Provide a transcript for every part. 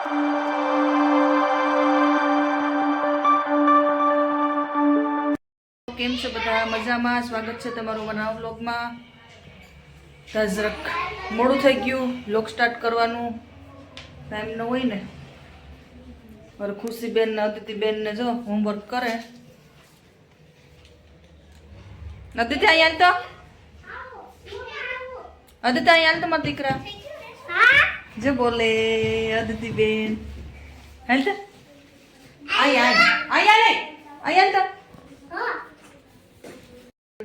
કેમ છો બધા? મજામાં? સ્વાગત છે તમારું મારા વ્લોગમાં. જરાક મોડું થઈ ગયું વ્લોગ સ્ટાર્ટ કરવાનું, ટાઈમ ન હોય ને. મારે ખુશીબેન ને અદિતિબેન ને જો હોમવર્ક કરે. અદિતિ અહીંયા તો, અદિતિ અહીંયા તો મારા દીકરા જે બોલે અદિતિબેન હાલ તો અહીંયા તો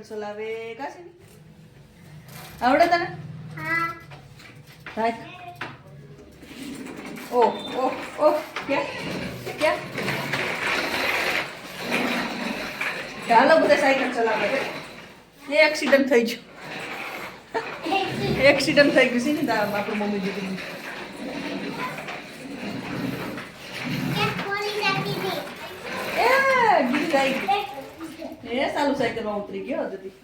ચલાવે કાશી આવડે તને? હા. રાઈટ. ઓ ઓ ઓ ક્યાં ચાલો બધા સાયકલ ચલાવે. એ એક્સિડન્ટ થઈ ગયું, એક્સિડન્ટ થઈ ગયું છે ને આપણું મમ્મી દીકરી. એ સાલું સાયકલમાં ઉતરી ગયો હતી.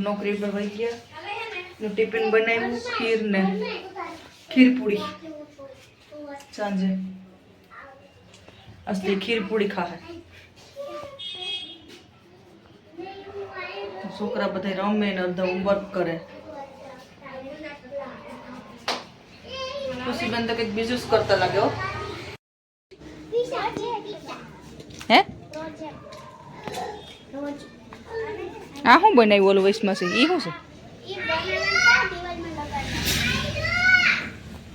નોકરી પર વહી ગયા. ટિફિન બનાવ્યું, ખીર ને ખીર પૂરી. સાંજે અસલી ખીર પૂરી ખાહે. છોકરા બધા રમે ને અડધા હોમવર્ક કરે. ખુશીબેન તો કંઈક બીજું જ કરતા લાગે. હે આ શું બનાવ્યું ઓલું વૈશમાં છે? એ શું છે?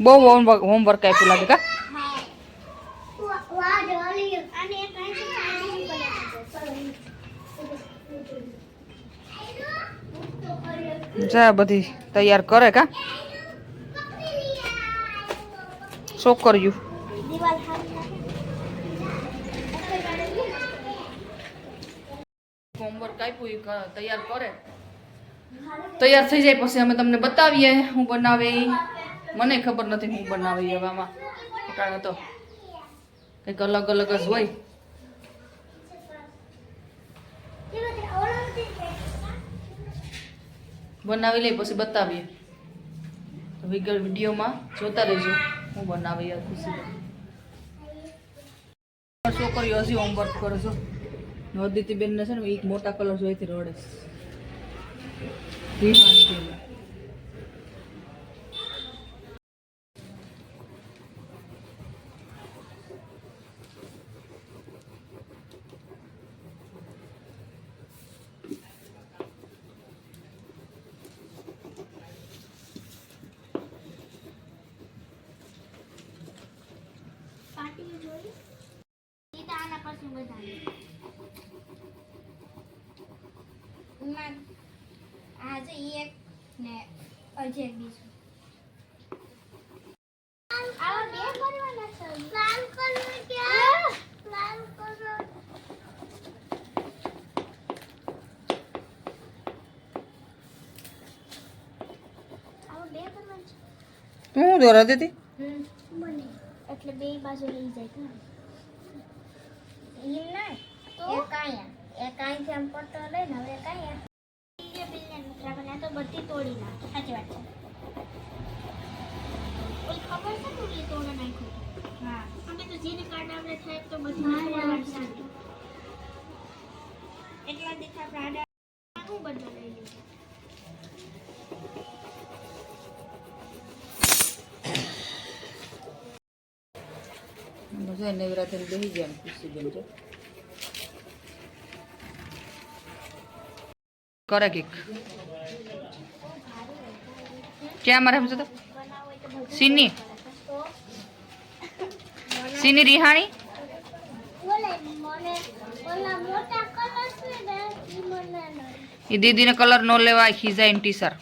બહુ હોમવર્ક આપ્યું લાગે કા? જા બધી તૈયાર કરે કા છોકરીયું. હોમવર્ક આપ્યું તૈયાર કરે. તૈયાર થઈ જાય પછી અમે તમને બતાવીએ હું બનાવે. મને ખબર નથી હું બનાવે. હવે આમાં કારણ તો કંઈક અલગ અલગ જ હોય. બનાવી લઈ પછી બતાવીએ. વિડીયોમાં જોતા રહેજો હું બનાવી. યાર ખુશી છોકરીઓ હજી હોમવર્ક કરો છો. અદિતિબેન ને છે ને એક મોટા કલર જોઈતી રડે. આજે એક ને અજય બીજું આવા બે કરવાના છે. પ્લાન કરવું કે પ્લાન કરો. આવા બે કરવાના છે. તું દોરા દેતી મને એટલે બે બાજુ લઈ જાય. ઈ ના તો એક આયા આમ પટ્ટો લઈને હવે કાયા તો બધી તોડી નાખી. સાચી વાત છે. કોઈ ખબર છે તોડી તોડે નાખ્યું. હા અમે તો જેને કાર્ડ આપણે થાય તો બધી તોડવાની છે. એટલા દેખા આપણે આડા હું બધું લઈ લીધું. મજા નવરાત્રી બેસી ગયા ખુશીબેન છે કરે કેક. ક્યાં મારે સમજો તો સીની સીની રિહાણી એ દીદી ને કલર નો લેવાય. ખીજાઈને ટીસર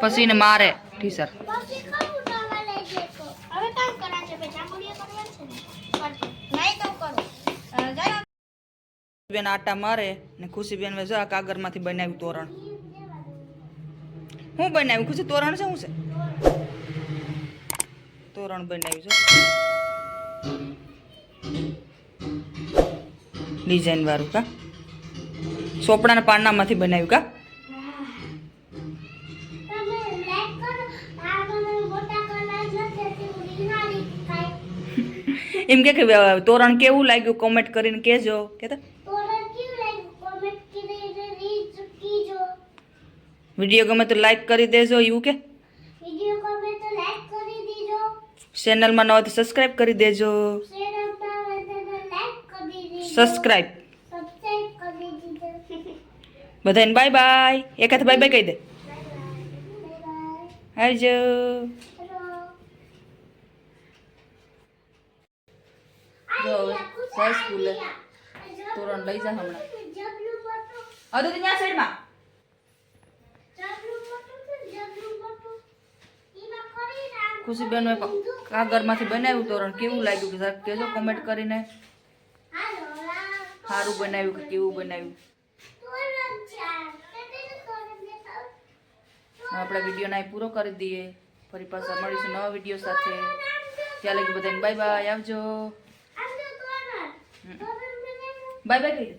પછી ને મારે ટીસર. બેન આટા મારે ને ખુશીબેન જો આ કાગળમાંથી બનાવ્યું તોરણ. હું બનાવ્યું ખુશી? તોરણ છે. શું છે? તોરણ બનાવ્યું છે ડિઝાઇન વાળું કા? સોપડાના પાંડામાંથી બનાવ્યું કા? એમ કે તોરણ કેવું લાગ્યું કોમેન્ટ કરીને કહેજો કે તોરણ કેવું લાગ્યું કોમેન્ટ કરીને રીચ કીજો. વિડીયો ગમે તો લાઈક કરી દેજો એવું કે વિડિયો ગમે તો લાઈક કરી દીજો. ચેનલમાં ન હોય તો સબસ્ક્રાઇબ કરી દેજો. ચેનલમાં બધાને લાઈક કરી દીજો. સબસ્ક્રાઇબ સબસ્ક્રાઇબ કરી દીજો. બધાને બાય બાય. એક હાથ બાય બાય કહી દે. બાય આવજો. જો હવે જાય સ્કૂલે. તોરણ લઈ જા હમણાં. હવે તો ત્યાં સાઈડમાં ખુશીબેન કાગળમાંથી બનાવ્યું તોરણ કેવું લાગ્યું કે જરાક કહેજો કોમેન્ટ કરીને. સારું બનાવ્યું કે કેવું બનાવ્યું. આપણે વિડીયોને અહીં પૂરો કરી દઈએ. ફરી પાછા મળીશું નવા વિડીયો સાથે. ત્યાં લગી બધાને બાય બાય. આવજો. બાય બાય કહી દે.